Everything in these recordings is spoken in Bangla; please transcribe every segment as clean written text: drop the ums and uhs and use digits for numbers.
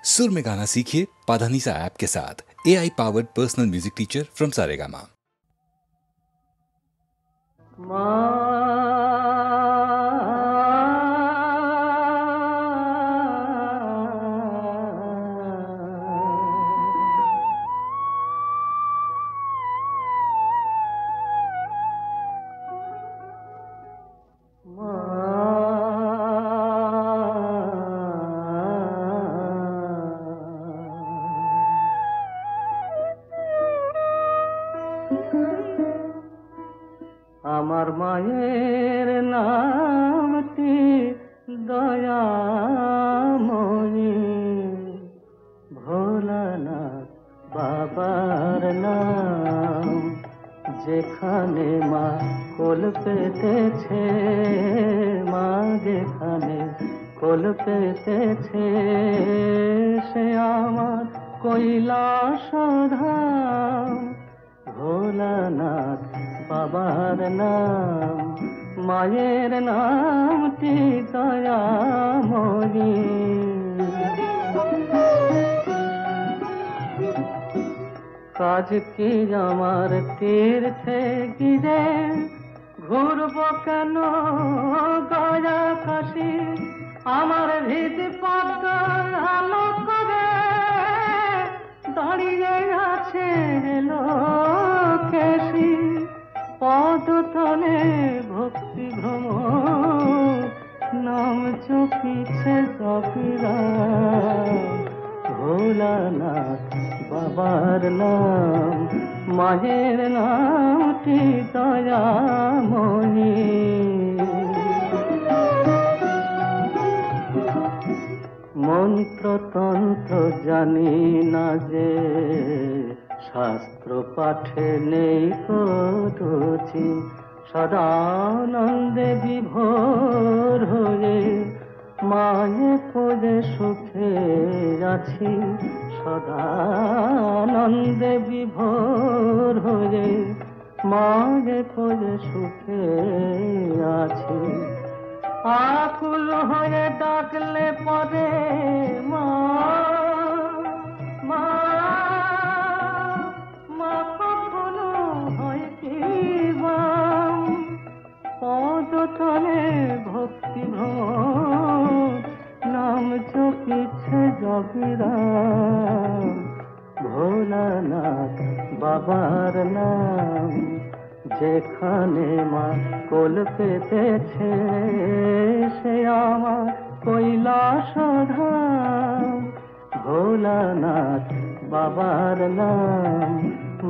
सुर में गाना सीखिए पाधानीसा ऐप के साथ। AI powered personal music teacher from Saregama. আমার মায়ের নামটি দয়াময়ী, ভোলানাথ বাবার নাম। যেখানে মা কোল পেতেছে, মা যেখানে কোল পেতেছে, সে আমার কৈলাস ধাম। ভোলানাথ বাবার নাম, মায়ের নামটি দয়াময়ী। কাজ কি আমার তীর্থে গিরে, ঘুরব কেন গয়া কাশি। আমার হৃদ পদ্ম আলো করে দাঁড়িয়ে আছে লোকেশী। পদতলে ভক্তি ভ্রমর, নাম চপিছে জপিরা। ভোলানাথ বাবার নাম, মায়ের নামটি দয়াময়ী। মন্ত্রতন্ত্র জানি না যে, শাস্ত্র পাঠে নেই রুচি। সদানন্দে বিভোর হয়ে মায়ে খোঁজে সুখে আছি। সদানন্দে বিভোর হয়ে মায়ে খোঁজে সুখে আছি। আকুল হয়ে ডাকলে পরে মা, মা, মা কখনো হয় কি বাম। পদতলে ভক্তি ভ্রমর, নাম চপিছে জপিরাম। ভোলানাথ বাবার নাম, যেখানে মা কোল পেতেছে, সে আমার কৈলাস ধাম। ভোলানাথ বাবার নাম,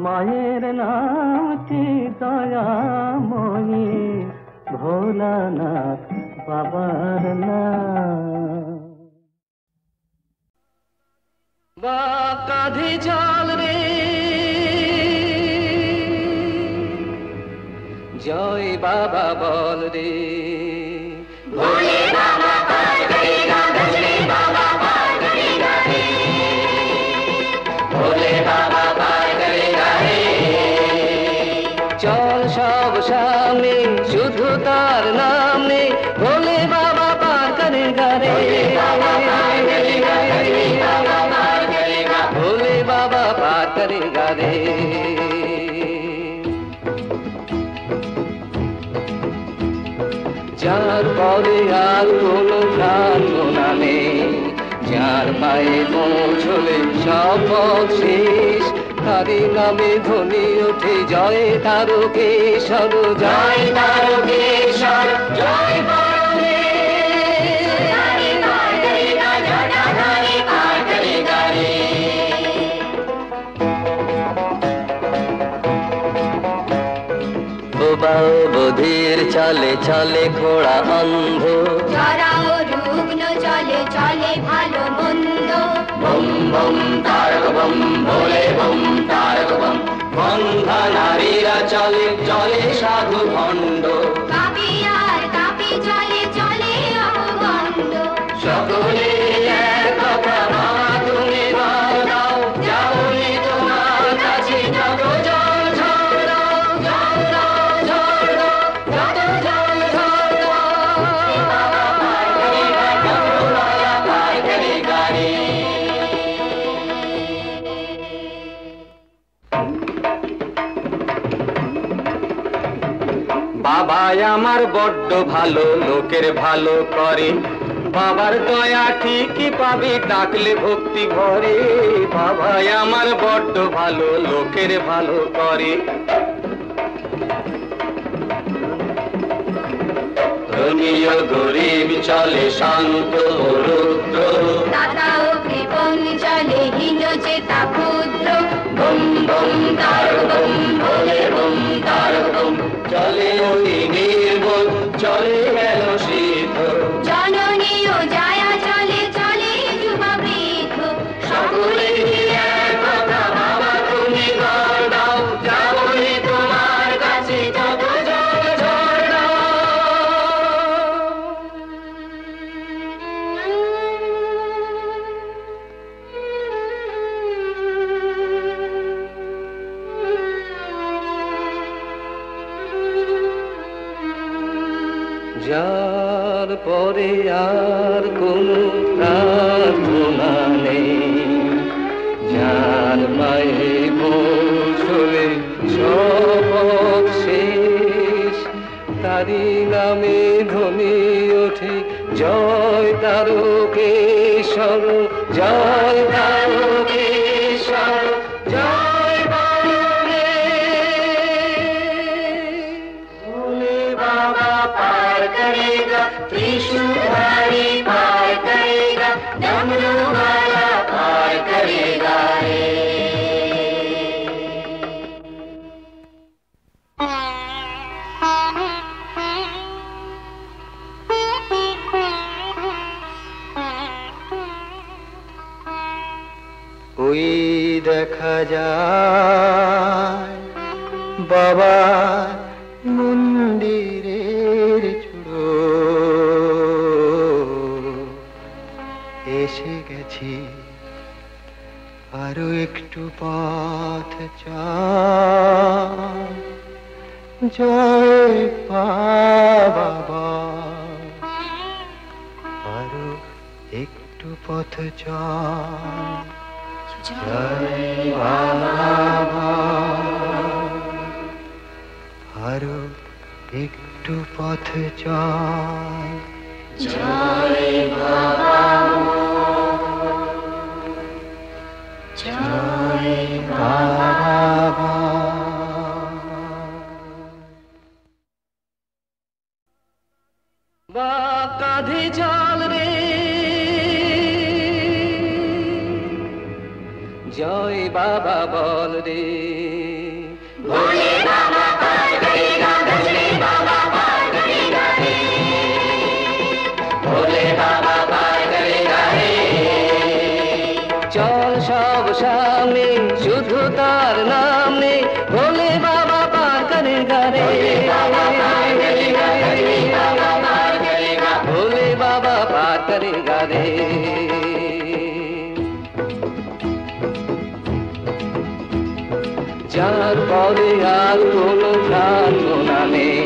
মায়ের নামটি দয়াময়ী। ভোলানাথ বাবার নাম। বা কাঁধে জল রে, জয় বাবা বল রে। ভোলে বাবা পার করেগা, ভোলে বাবা পার করেগা রে। ভোলে বাবা পার করেগা রে। চল সব সামনে, শুধু তার নাম নে। ভোলে বাবা পার করেগা রে। ভোলে বাবা পার করেগা রে। যার পরে আর কোনো প্রার্থনা নেই, যার পায়ে পৌঁছলে সব পথ শেষ, তারই নামে ধ্বনি ওঠে জয় তারকেশ্বর, জয় তারকেশ্বর, জয় বধির চলে চলে ঘোড়া অন্ধ, যারা রুগ্ন চলে চলে ভালো মন্দ। বম বম তারক বম, ভোলে বম তারক বম। বন্ধা নারীরা চলে চলে সাধু ভণ্ড, কাপি আর কাপি চলে চলে অপগণ্ড। সকলে এক কথা মা তুমি বল দাও, যাওনি তোমার কাছে যত জল ঝড় দাও, জল দাও ঝড় দাও, যত জল ঝড় দাও। পার করি গাড়ি। বাবাই আমার বড্ড ভালো, লোকের ভালো করে। বাবার দয়া ঠিকই পাবি, ডাকলে ভক্তি ভরে। বাবাই আমার বড্ড ভালো, লোকের ভালো করে। ধনী ও গরিব চলে শান্ত ও রুদ্র, দাতা ও কৃপণ চলে হীন চেতা ক্ষুদ্র। বম বম তারক বম, ভোলে বম তারক বম। চলে অতি নির্মল, চলে গেল সিদ্ধ। জননী ও জায়া চলে চলে যুবা বৃদ্ধ। সকলে এক কথা, বাবা তুমি বর দাও, যাবনি তোমার কাছে যত জল ঝরনা। যার পরে আর কোনো প্রার্থনা নেই, যার মায়ে পৌঁছলে সব শেষ, তারি নামে ধ্বনি ওঠে জয় তারকেশ্বর, জয় তারকেশ্বর, জয় ভোলে বাবা पार करेगा, त्रिशूलधारी पार करेगा, डमरू वाला पार करेगा रे। ওই দেখা যায় বাবা মন্দিরের চূড়ো, এসে গেছি আরো একটু পথ চাই, জয় বাবা, আরো একটু পথ চাই, জয় বাবা, আরো একটু পথ চাই, জয় বাবা, জয় বাবা। বা কাঁধে জল রে, জয় বাবা বল রে। ভোলে বাবা পার করেগা, ভোলে বাবা পার করেগা রে, ভোলে বাবা পার করেগা রে। চল সব সামনে, শুধু তার নাম নে, ভোলে বাবা পার করেগা রে, ভোলে বাবা পার করেগা রে। যার পরে আর কোনো প্রার্থনা নেই,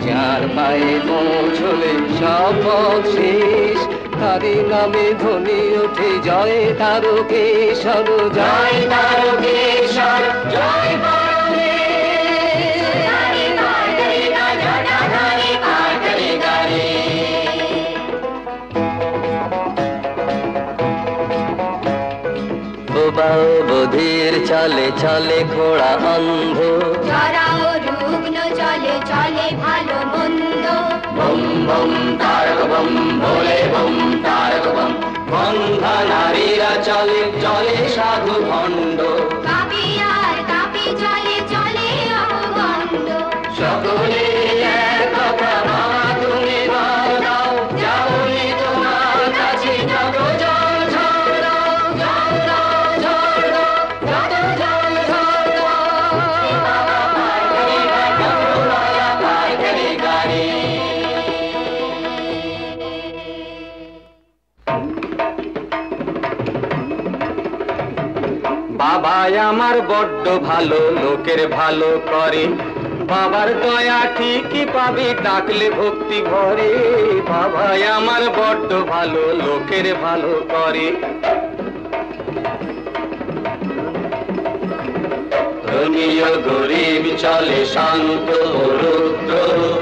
যার পায়ে পৌঁছলে সব শেষ, তারি নামে ধ্বনি ওঠে জয় তারকেশ্বর, জয় তারকেশ্বর, জয় বধির চলে চলে ঘোড়া অন্ধ, যারা ও রুগ্ন চলে চলে ভালো মন্দ। বম বম তারক বম, ভোলে বম তারক বম। বন্ধা নারীরা চলে চলে সাধু ভণ্ড, কাপি আর কাপি চলে চলে অগণ্ড। সকলে এক কথা, বাবা তুমি বর দাও, যাবনি তোমার কাছে যত জল ঝরনাও, জল দাও জল দাও, যত জল ঝরনাও। বাবা পার করেগা, ডমরুওয়ালা পার করেগা রে। বাবাই আমার বড্ড ভালো, লোকের ভালো করে। বাবার দয়া ঠিকই পাবি, ডাকলে ভক্তি ভরে। বাবাই আমার বড্ড ভালো, লোকের ভালো করে। ধনী ও গরিব চলে শান্ত রুদ্র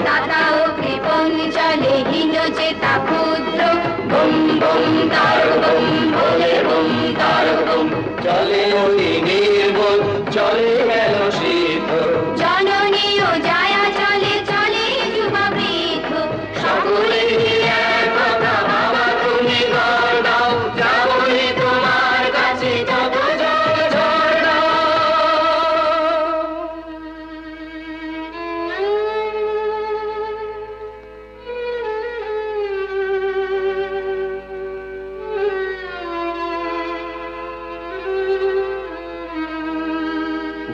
দাতা ও কৃপণ চলে হীন চেতা ক্ষুদ্র বম বম তার বম ভোলে বম তার বম চলে অতি নির্বল চলে গেল শীত জননী ও জায়া চলে চলে যুবা বৃদ্ধ সকলে এক কথা বাবা তুমি ঘর দাও যাবনি তোমার কাছে যত জল ঝর্ণা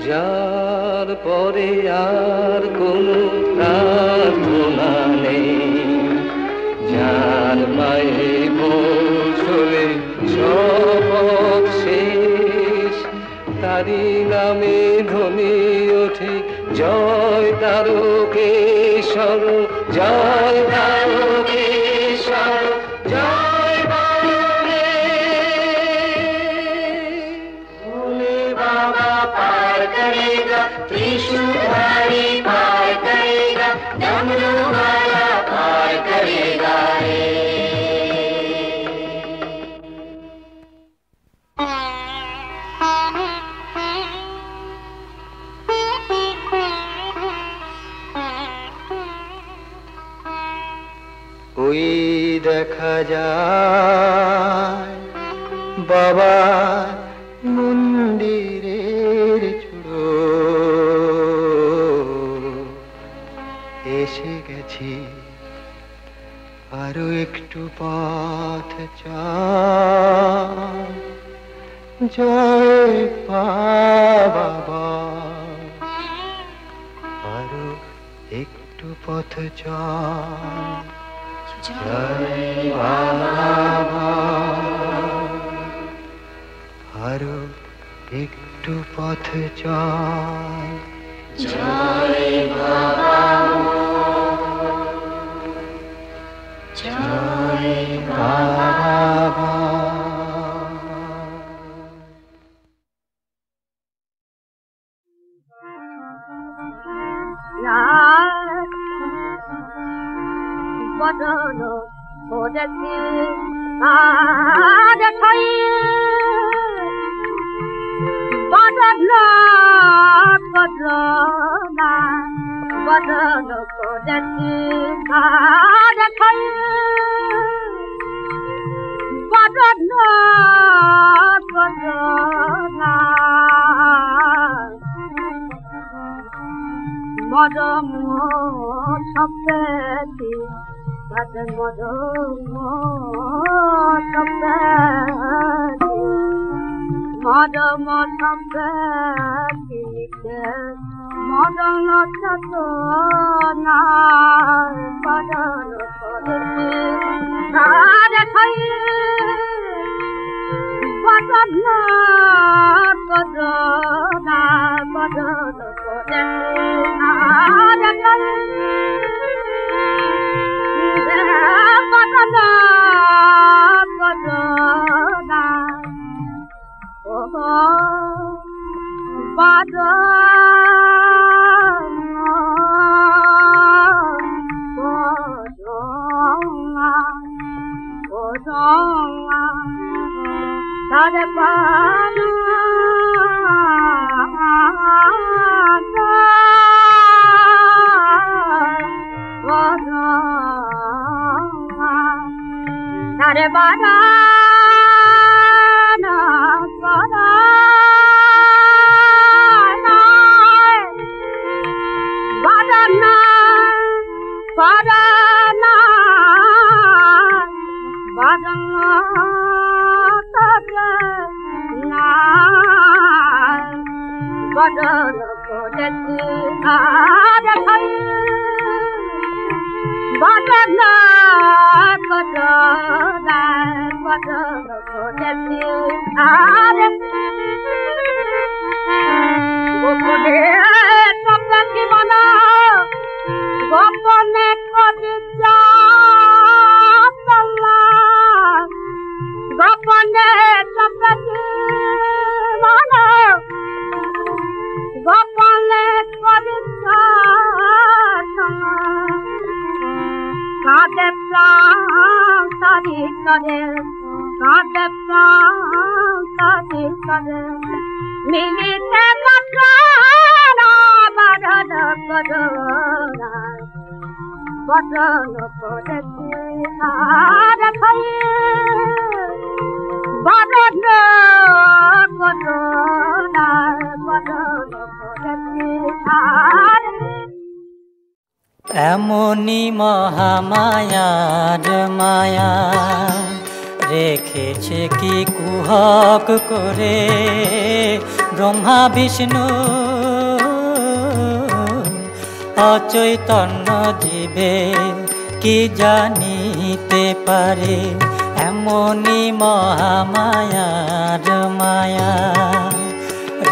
যার পরে আর কোনো প্রার্থনা নেই যার মায়ে পৌঁছলে সব শেষ তারি নামে ধ্বনি ওঠে জয় তারকেশ্বর জয় তারকেশ্বর জয় भोले बाबा पार करेगा त्रिशूलधारी पार करेगा डमरू वाला पार करेगा रे ওই দেখা যায় বাবা মন্দিরের চূড়ো এসে গেছি আরো একটু পথ চাই জয় বাবা আরো একটু পথ চাই জয় বাবা আরো একটু পথ চাই জয় বাবা জয় বাবা বদল ওদেরকে আজ ঠাই বদল না বদল ওদেরকে আজ ঠাই বদল না মদম সপ্তী মদম সপ্তী মদম সপ্তী মদন চতনা বদন খাই বদন না বদন গোপন কাছে করে মিলিতে বচনা বরণ করোনা বচন করেছি আর ভাই বরণ করোনা বরণ করেছি আর এমনি মহামায়ার মায়া রেখেছে কি কুহক করে ব্রহ্মা বিষ্ণু অচৈতন্য জীবে কি জানিতে পারে এমনি মহামায়ার মায়া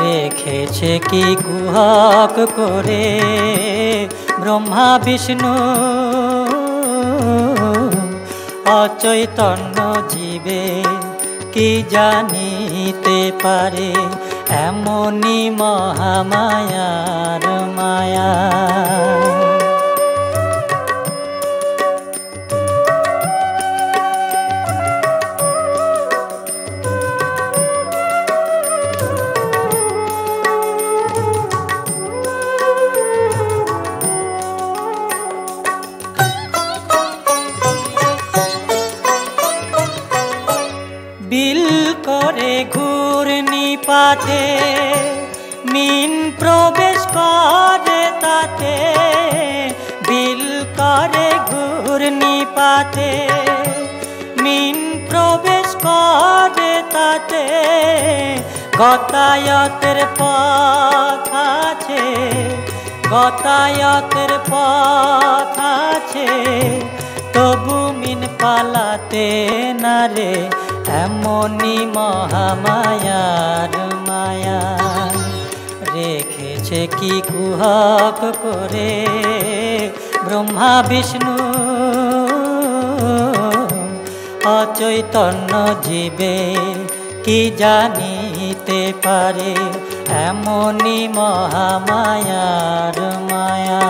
রেখেছে কি কুহক করে ব্রহ্মা বিষ্ণু অচৈতন্য জীবে কি জানিতে পারে এমনি মহামায়ার মায়া ঘূর্ণিপাতে মিন প্রবেশ করে তাতে বিল করে ঘূর্ণিপাতে মিন প্রবেশ করে তাতে গতায়তের পথ আছে গতায়তের পথ আছে তবু মিন পালাতে না রে এমনি মহামায়ার মায়া রেখেছে কি কুহক করে ব্রহ্মা বিষ্ণু অচৈতন্য জীবে কি জানিতে পারে এমনি মহামায়ার মায়া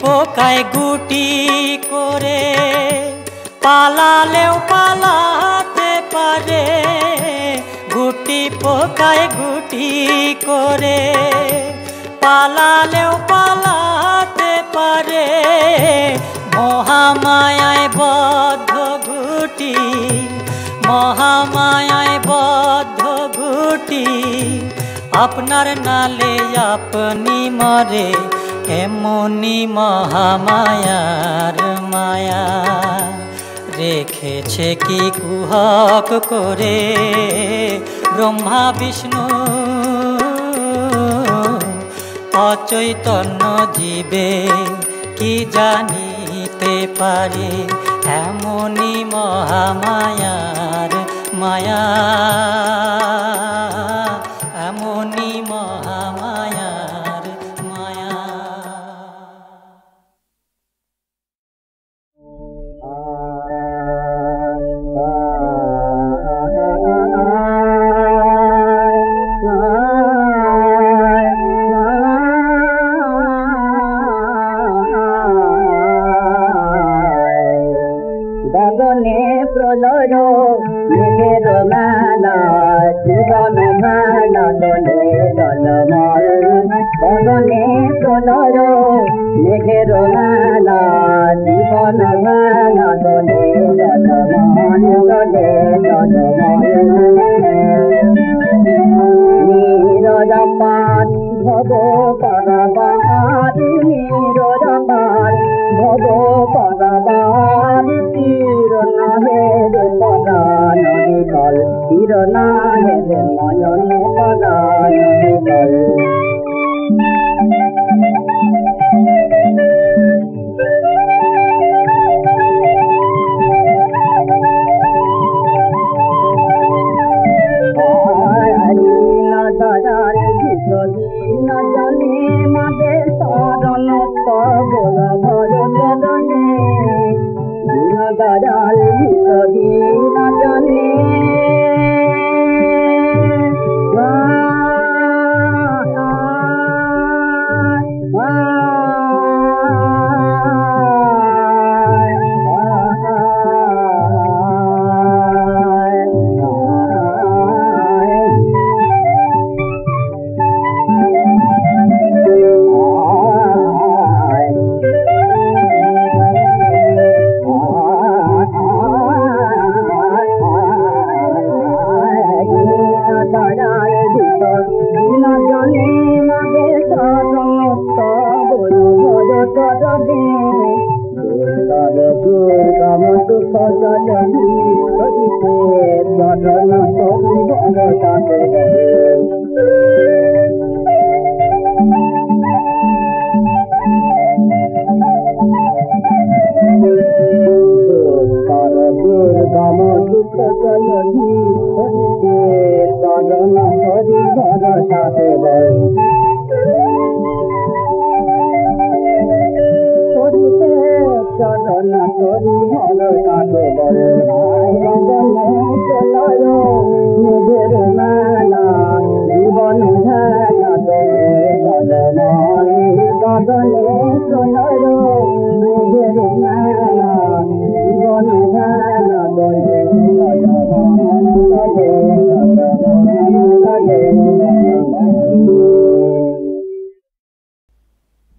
পোকায় গুটি করে পালালেও পালাতে পারে গুটি পোকায় গুটি করে পালালেও পালাতে পারে মহামায়ায় বদ্ধ গুটি মহামায়ায় বদ্ধ গুটি আপনার নালে আপনি মরে এমনি মহামায়ার মায়া রেখেছে কি কুহক করে ব্রহ্মা বিষ্ণু অচৈতন্য জীবে কি জানিতে পারে এমনি মহামায়ার মায়া এমনি মহামায়ার মায়া গগনে প্রলয় মেঘের মালা জীবন মালা দলে দলমল গগনে প্রলয় মেঘের মালা জীবন মালা দলে দলমল দলে দলমল নীরজাপাত ভব পরবার নীরজাপাত ভব পরবার তীর নাহে পদান বিকল তীর নাহে ময়নে পদান বিকল দাদার ভিতরি না জানে মাঝে শরণ তব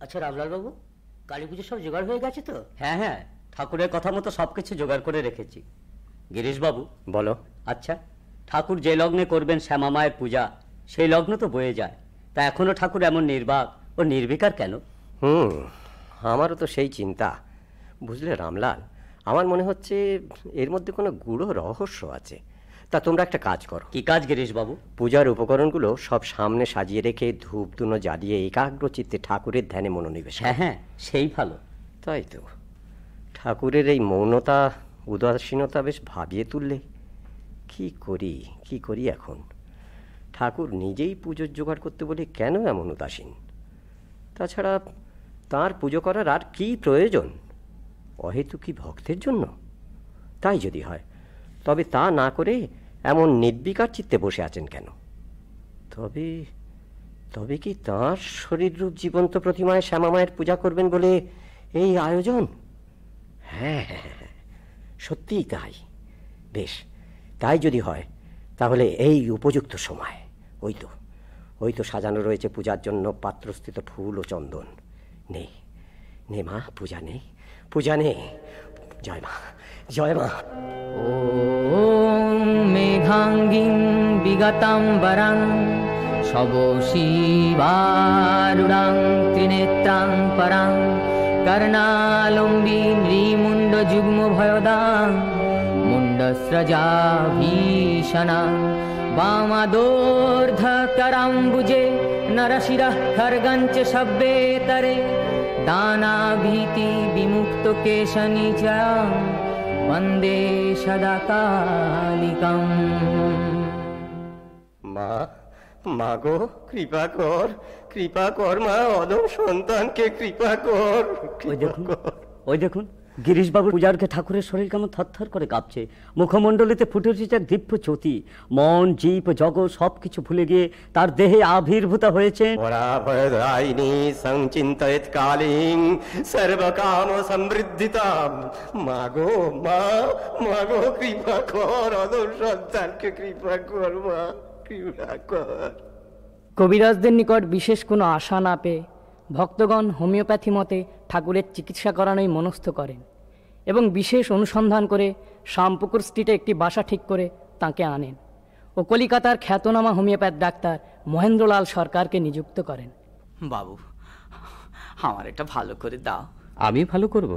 আচ্ছা রামলাল বাবু, কালী পুজো সব জোগাড় হয়ে গেছে তো? হ্যাঁ হ্যাঁ, ঠাকুরের কথা মতো সবকিছু জোগাড় করে রেখেছি। গিরিশ বাবু বলো। আচ্ছা, ঠাকুর যে লগ্নে করবেন শ্যামা মায়ের পূজা, সেই লগ্ন তো বয়ে যায়, তা এখনো ঠাকুর এমন নির্বাক ও নির্বিকার কেন? আমারও তো সেই চিন্তা। বুঝলে রামলাল, আমার মনে হচ্ছে এর মধ্যে কোনো গূঢ় রহস্য আছে। তা তোমরা একটা কাজ করো। কি কাজ গিরিশ বাবু? পূজার উপকরণগুলো সব সামনে সাজিয়ে রেখে ধূপ ধুনো জ্বালিয়ে একাগ্র চিত্তে ঠাকুরের ধ্যানে মনোনিবেশ। হ্যাঁ হ্যাঁ, সেই ভালো। তাই তো, ঠাকুরের এই মৌনতা উদাসীনতা বেশ ভাবিয়ে তুললে। কি করি এখন? ঠাকুর নিজেই পুজোর জোগাড় করতে বলে কেন এমন উদাসীন? তাছাড়া তার পুজো করার আর কি প্রয়োজন? অহেতুকি ভক্তের জন্য? তাই যদি হয়, তবে তা না করে এমন নির্বিকার চিত্তে বসে আছেন কেন? তবে কি তাঁর শরীররূপ জীবন্ত প্রতিমায় শ্যামা মায়ের পূজা করবেন বলে এই আয়োজন? হ্যাঁ, সত্যিই তাই। বেশ, তাই যদি হয় তাহলে এই উপযুক্ত সময়। ওই তো সাজানো রয়েছে পূজার জন্য পাত্রস্থিত ফুল ও চন্দন। নে মা, পূজা নে। জয় মা, জয় মা। ওম মেঘাঙ্গিং বিগতাম্বরং শবশিবারুঢ়ং ত্রিনেত্রাং পরাং कर्णालम्बी नृमुण्डजुग्मभयदां मुण्डस्रजाभीषणां वामदोर्धकराम्बुजे नरशिरः खड्गञ्च शब्देतरे दानाभीतिविमुक्तकेशनिचयां वन्दे सदा कालिकाम्। মা গো, কৃপা কর মা, অদম সন্তানকে কৃপা কর। ওই দেখুন গিরিশ বাবুর পূজার্ঘে ঠাকুরের শরীর কেমন থরথর করে কাঁপছে। মুখমণ্ডলিতে ফুটে উঠেছে এক দিব্য জ্যোতি। মন, জীব, জগৎ সবকিছু ভুলে গিয়ে তার দেহে আবির্ভূত হয়েছে। পরাভয়দায়িনী সংচিন্তয়েৎ কালীং সর্বকাম সমৃদ্ধিতাম। মা গো, কৃপা কর, অদম সন্তানকে কৃপা কর মা, কৃপা কর। কবিরাজদের নিকট বিশেষ কোনো আশা না পেয়ে ভক্তগণ হোমিওপ্যাথি মতে ঠাকুরের চিকিৎসা করানোই মনস্থ করেন এবং বিশেষ অনুসন্ধান করে শ্যামপুকুর স্ট্রিটে একটি বাসা ঠিক করে তাঁকে আনেন ও কলিকাতার খ্যাতনামা হোমিওপ্যাথ ডাক্তার মহেন্দ্রলাল সরকারকে নিযুক্ত করেন। বাবু, আমার এটা ভালো করে দাও। আমি ভালো করব?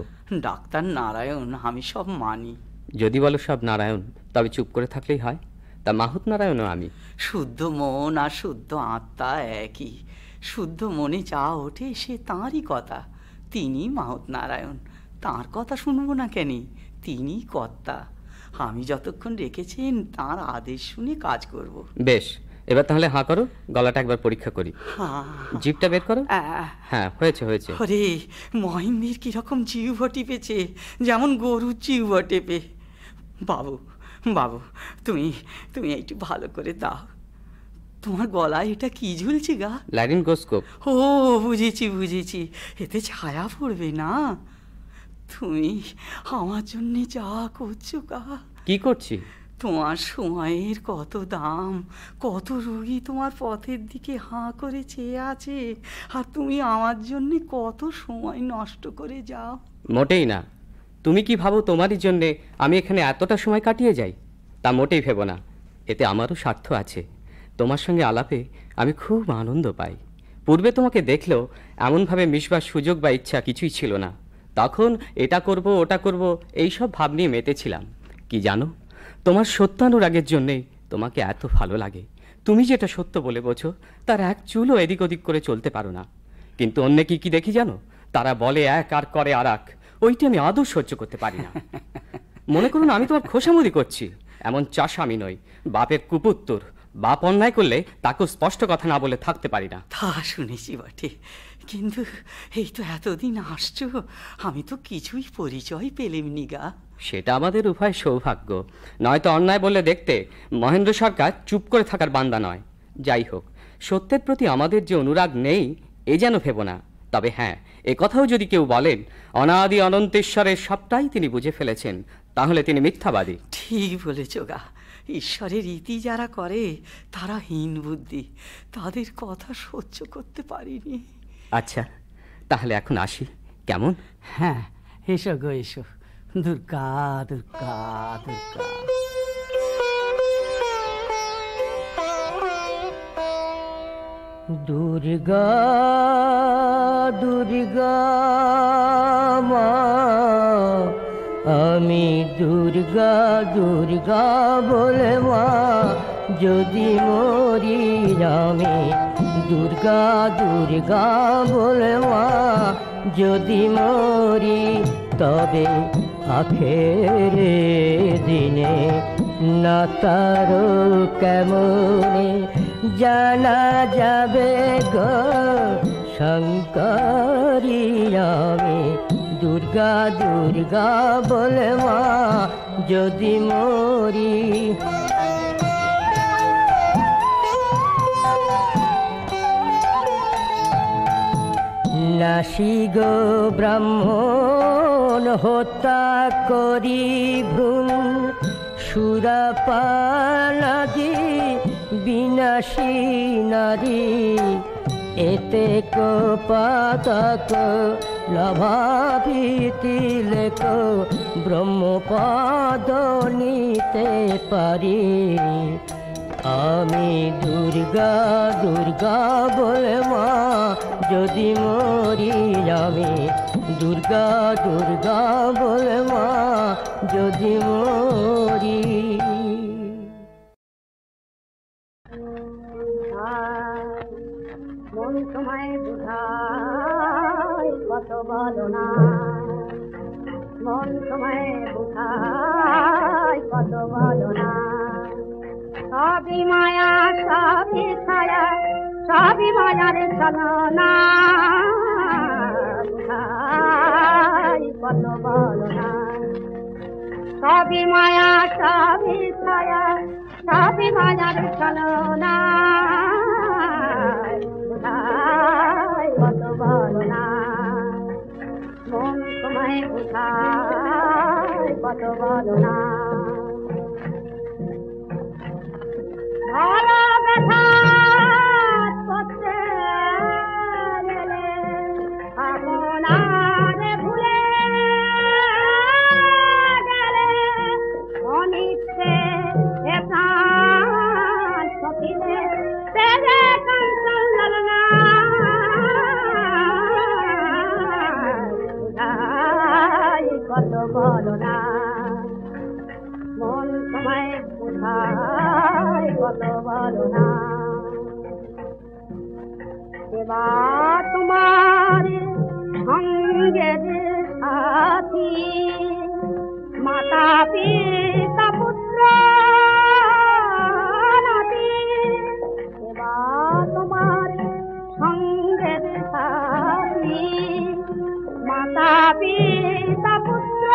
ডাক্তার নারায়ণ, আমি সব মানি। যদি বলো সব নারায়ণ, তবে চুপ করে থাকলেই হয়? তা মাহুত নারায়ণও আমি। শুদ্ধ মন আর শুদ্ধ আত্মা একই। শুদ্ধ মনে যা ওঠে সে তাঁরই কথা। তিনি মাহুত নারায়ণ, তাঁর কথা শুনবো না কেন? তিনি কর্তা। আমি যতক্ষণ রেখেছেন তাঁর আদেশ শুনে কাজ করব। বেশ, এবার তাহলে হাঁ করো, গলাটা একবার পরীক্ষা করি। জিভটা বের করো। হ্যাঁ, হয়েছে। ওরে, মহেন্দ্রের কিরকম জিহ্ব টিপেছে, যেমন গরুর জিহ্ব টেপে। বাবু, তুমি একটু ভালো করে দাও। তোমার গলায় এটা কি ঝুলছে গা? ল্যারিঙ্গোস্কোপ। ও, বুঝেছি। এতে ছায়া পড়বে না? তুমি আমার জন্য যা করছো গা। কি করছি? তোমার সময়ের কত দাম, কত রোগী তোমার পথের দিকে হাঁ করে চেয়ে আছে, আর তুমি আমার জন্য কত সময় নষ্ট করে যাও। মোটেই না। তুমি কি ভাবো তোমারই জন্যে আমি এখানে এতটা সময় কাটিয়ে যাই? তা মোটেই ভেবো না। এতে আমারও স্বার্থ আছে। তোমার সঙ্গে আলাপে আমি খুব আনন্দ পাই। পূর্বে তোমাকে দেখলেও এমনভাবে মিশবার সুযোগ বা ইচ্ছা কিছুই ছিল না। তখন এটা করব ওটা করব এইসব ভাব নিয়ে মেতেছিলাম। কি জানো, তোমার সত্যানুরাগের জন্যেই তোমাকে এত ভালো লাগে। তুমি যেটা সত্য বলে বোঝো তার এক চুলও এদিক ওদিক করে চলতে পারো না। কিন্তু অন্য কি দেখি জানো, তারা বলে এক আর করে আর এক। ওইটা আমি আদৌ সহ্য করতে পারি না। মনে করুন আমি তোমার খোসামুদি করছি, এমন চাষা আমি নই, বাপের কুপুত্তর। বাপ অন্যায় করলে তাকেও স্পষ্ট কথা না বলে থাকতে পারি না। তা শুনেছি বটে, কিন্তু এই তো এতদিন আসছো, আমি তো কিছুই পরিচয় পেলেমনি গা। সেটা আমাদের উভয় সৌভাগ্য। নয়তো অন্যায় বললে দেখতে মহেন্দ্র সরকার চুপ করে থাকার বান্দা নয়। যাই হোক, সত্যের প্রতি আমাদের যে অনুরাগ নেই এ যেন ভেবো না। তবে হ্যাঁ, এ কথাও যদি কেউ বলেন অনাদি অনন্তেশ্বরের সবটাই তিনি বুঝে ফেলেছেন, তাহলে তিনি মিথ্যাবাদী। ঠিক বলেছ গা, ঈশ্বরের রীতি যারা করে তারা হীন বুদ্ধি, তাদের কথা সহ্য করতে পারিনি। আচ্ছা, তাহলে এখন আসি, কেমন? হ্যাঁ, এসো গো এসো। দুর্গা দুর্গা দুর্গা। দুর্গা দুর্গা মা, আমি দুর্গা দুর্গা বলে মা যদি মরি, আমি দুর্গা দুর্গা বলে মা যদি মরি, তবে আখেরে দিনে না তারো কেমনে জানা যাবে গো শঙ্করী, আমি দুর্গা দুর্গা বলে মা যদি মরি। নাসি গো ব্রাহ্মণ হত্যা করি ভ্রূণ, সুরাপানাদি বিনাশী নারী, এতে পাতক লাভাভীতি লেখ ব্রহ্মপদ নিতে পারি। আমি দুর্গা দুর্গা বলে মা যদি মরি, আমি দুর্গা দুর্গা বলে মা যদি মরি। মন তোমায় বুঝায় কত বলো না, মন তোমায় বুঝায় কত বলো না, সবই মায়া সবই ছায়া সবই মায়ার চলনা, বুঝায় কত বলো না, সবই মায়া সবই ছায়া সবই মায়ার চলনা, কত বলো না, মন তোমায় বুঝায় কত বলো না। ভালো ব্যথা করতে গেলে আপনার ভুলে গেলে, অনিচ্ছে প্রাণ সখিলে তেরে কাঞ্চন ললনা, কত বলো না, মন তোমায় বুঝায় কত বলো না। এবার তোমার সঙ্গের সাথী মাতা পিতা পুত্র নাতি, এবার তোমার সঙ্গের সাথী মাতা পিতা পুত্র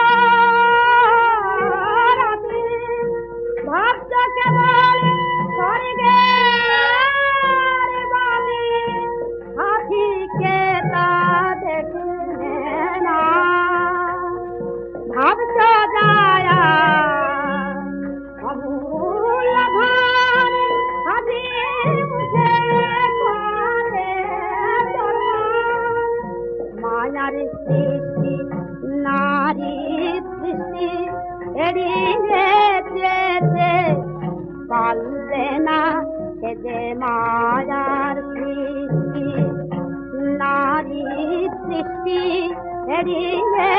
নাতি, ভাবছ কেবল স্বর্গের বাণী, হাতিকে তা দেখবে না, ভাবছ যায়া অমূল্য ধন হাতি মুখে করে মায়ার সৃষ্টি নারী সৃষ্টি এড়িয়ে যেতে পারলে না, সে যে মায়ার সৃষ্টি নারী সৃষ্টি এড়িয়ে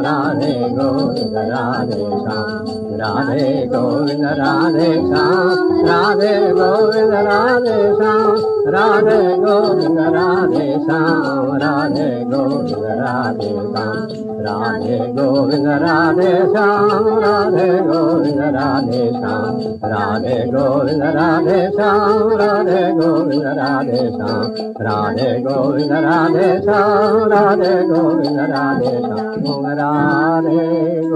राधे गोविंद राधे श्याम राधे गोविंद राधे श्याम राधे गोविंद राधे श्याम राधे गोविंद राधे श्याम राधे गोविंद राधे श्याम राधे गोविंद राधे श्याम राधे गोविंद राधे श्याम राधे गोविंद राधे श्याम राधे गोविंद राधे श्याम राधे गोविंद राधे श्याम राधे गोविंद राधे श्याम राधे